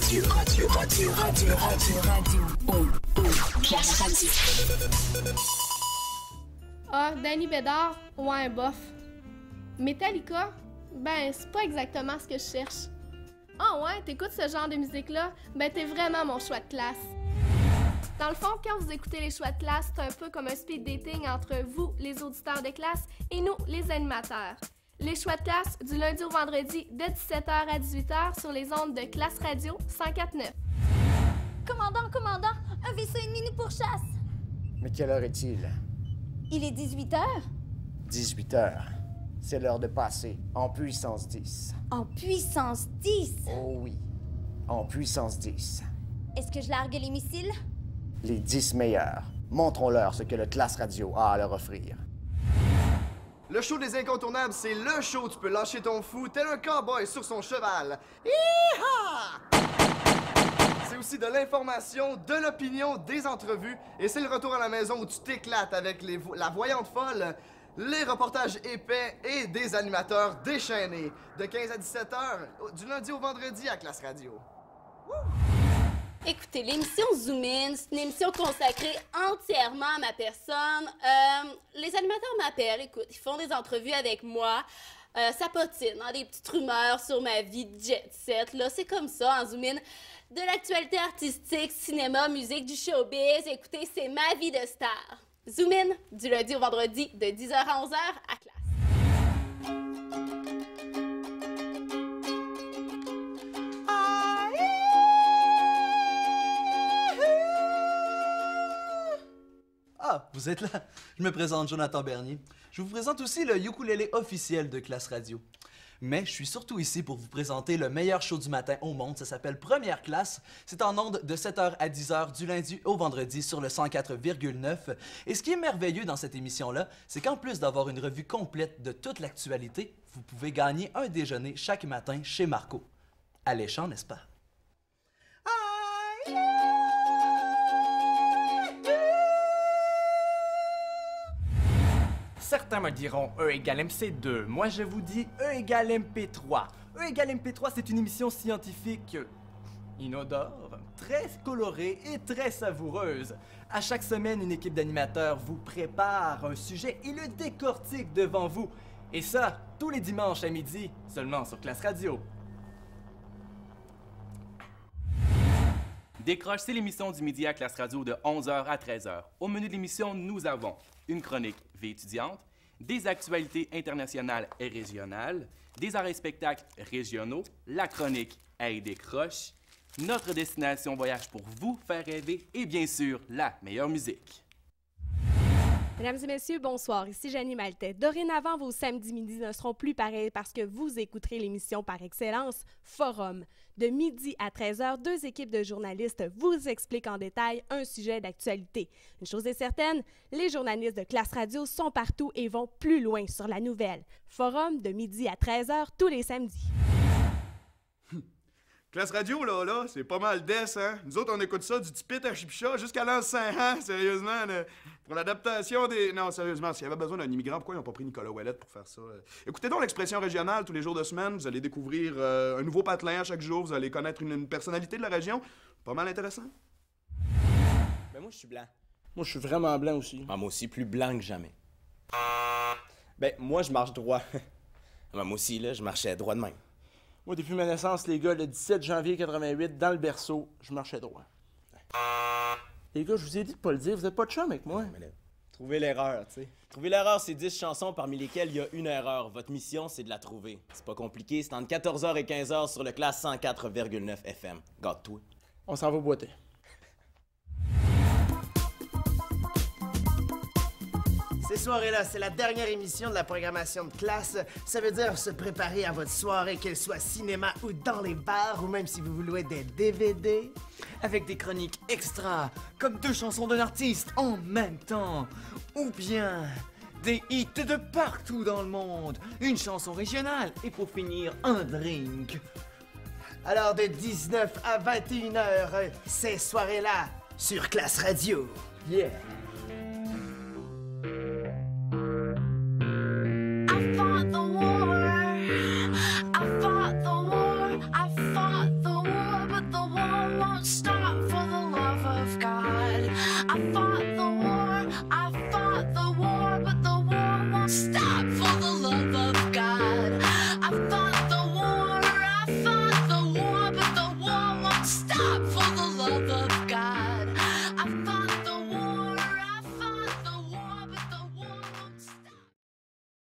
Classe Radio. Ah, Danny Bédard, ouais, bof. Metallica, ben, c'est pas exactement ce que je cherche. Ah ouais, t'écoutes ce genre de musique-là? Ben, t'es vraiment mon choix de classe. Dans le fond, quand vous écoutez les choix de classe, c'est un peu comme un speed dating entre vous, les auditeurs de classe, et nous, les animateurs. Les choix de classe, du lundi au vendredi, de 17h à 18h sur les ondes de Classe Radio 104.9. Commandant, un vaisseau ennemi nous pourchasse. Mais quelle heure est-il? Il est 18h. 18 heures. C'est l'heure de passer en puissance 10. En puissance 10. Oh oui, en puissance 10. Est-ce que je largue les missiles? Les 10 meilleurs. Montrons-leur ce que le Classe Radio a à leur offrir. Le show des incontournables, c'est le show où tu peux lâcher ton fou tel un cowboy sur son cheval. Hi-ha! C'est aussi de l'information, de l'opinion, des entrevues, et c'est le retour à la maison où tu t'éclates avec la voyante folle, les reportages épais et des animateurs déchaînés. De 15 à 17 heures, du lundi au vendredi à Classe Radio. Woo! Écoutez, l'émission Zoom In, c'est une émission consacrée entièrement à ma personne. Les animateurs m'appellent, écoute, ils font des entrevues avec moi. Ça potine, hein, des petites rumeurs sur ma vie de jet set. Là, c'est comme ça en Zoom In. De l'actualité artistique, cinéma, musique, du showbiz. Écoutez, c'est ma vie de star. Zoom In, du lundi au vendredi, de 10h à 11h à Classe. Ah, vous êtes là. Je me présente Jonathan Bernier. Je vous présente aussi le ukulélé officiel de Classe Radio. Mais je suis surtout ici pour vous présenter le meilleur show du matin au monde. Ça s'appelle Première Classe. C'est en ondes de 7h à 10h du lundi au vendredi sur le 104,9. Et ce qui est merveilleux dans cette émission-là, c'est qu'en plus d'avoir une revue complète de toute l'actualité, vous pouvez gagner un déjeuner chaque matin chez Marco. Alléchant, n'est-ce pas? Certains me diront E égale MC2. Moi, je vous dis E égale MP3. E égale MP3, c'est une émission scientifique inodore, très colorée et très savoureuse. À chaque semaine, une équipe d'animateurs vous prépare un sujet et le décortique devant vous. Et ça, tous les dimanches à midi, seulement sur Classe Radio. Décroche, c'est l'émission du midi à Classe Radio de 11h à 13h. Au menu de l'émission, nous avons une chronique vie étudiante, des actualités internationales et régionales, des arts et spectacles régionaux, la chronique Hey décroche, notre destination voyage pour vous faire rêver et bien sûr, la meilleure musique. Mesdames et messieurs, bonsoir. Ici Jenny Maltais. Dorénavant, vos samedis midi ne seront plus pareils parce que vous écouterez l'émission par excellence, Forum. De midi à 13h, deux équipes de journalistes vous expliquent en détail un sujet d'actualité. Une chose est certaine, les journalistes de Classe Radio sont partout et vont plus loin sur la nouvelle. Forum de midi à 13h tous les samedis. Classe Radio, là, c'est pas mal d'ess, hein? Nous autres, on écoute ça du tipit à Chipcha jusqu'à l'an 5, hein? Sérieusement, là, pour l'adaptation des... Non, sérieusement, s'il y avait besoin d'un immigrant, pourquoi ils n'ont pas pris Nicolas Ouellette pour faire ça? Écoutez donc l'expression régionale tous les jours de semaine. Vous allez découvrir un nouveau patelin à chaque jour. Vous allez connaître une personnalité de la région. Pas mal intéressant. Ben moi, je suis blanc. Moi, je suis vraiment blanc aussi. Ah, moi aussi, plus blanc que jamais. Ben, moi, je marche droit. Ah, moi aussi, là, je marchais droit de même. Moi, depuis ma naissance, les gars, le 17 janvier 88, dans le berceau, je marchais droit. Les gars, je vous ai dit de pas le dire, vous êtes pas de chum avec moi. Mais là, trouvez l'erreur, tu sais. Trouver l'erreur, c'est 10 chansons parmi lesquelles il y a une erreur. Votre mission, c'est de la trouver. C'est pas compliqué, c'est entre 14h et 15h sur le Classe 104,9 FM. Garde-toi. On s'en va boiter. Ces soirées-là, c'est la dernière émission de la programmation de Classe. Ça veut dire se préparer à votre soirée, qu'elle soit cinéma ou dans les bars, ou même si vous vous louez des DVD. Avec des chroniques extra, comme 2 chansons d'un artiste en même temps. Ou bien des hits de partout dans le monde, une chanson régionale et pour finir, un drink. Alors de 19 à 21h, ces soirées-là, sur Classe Radio. Yeah! I fought the war, but the war I fall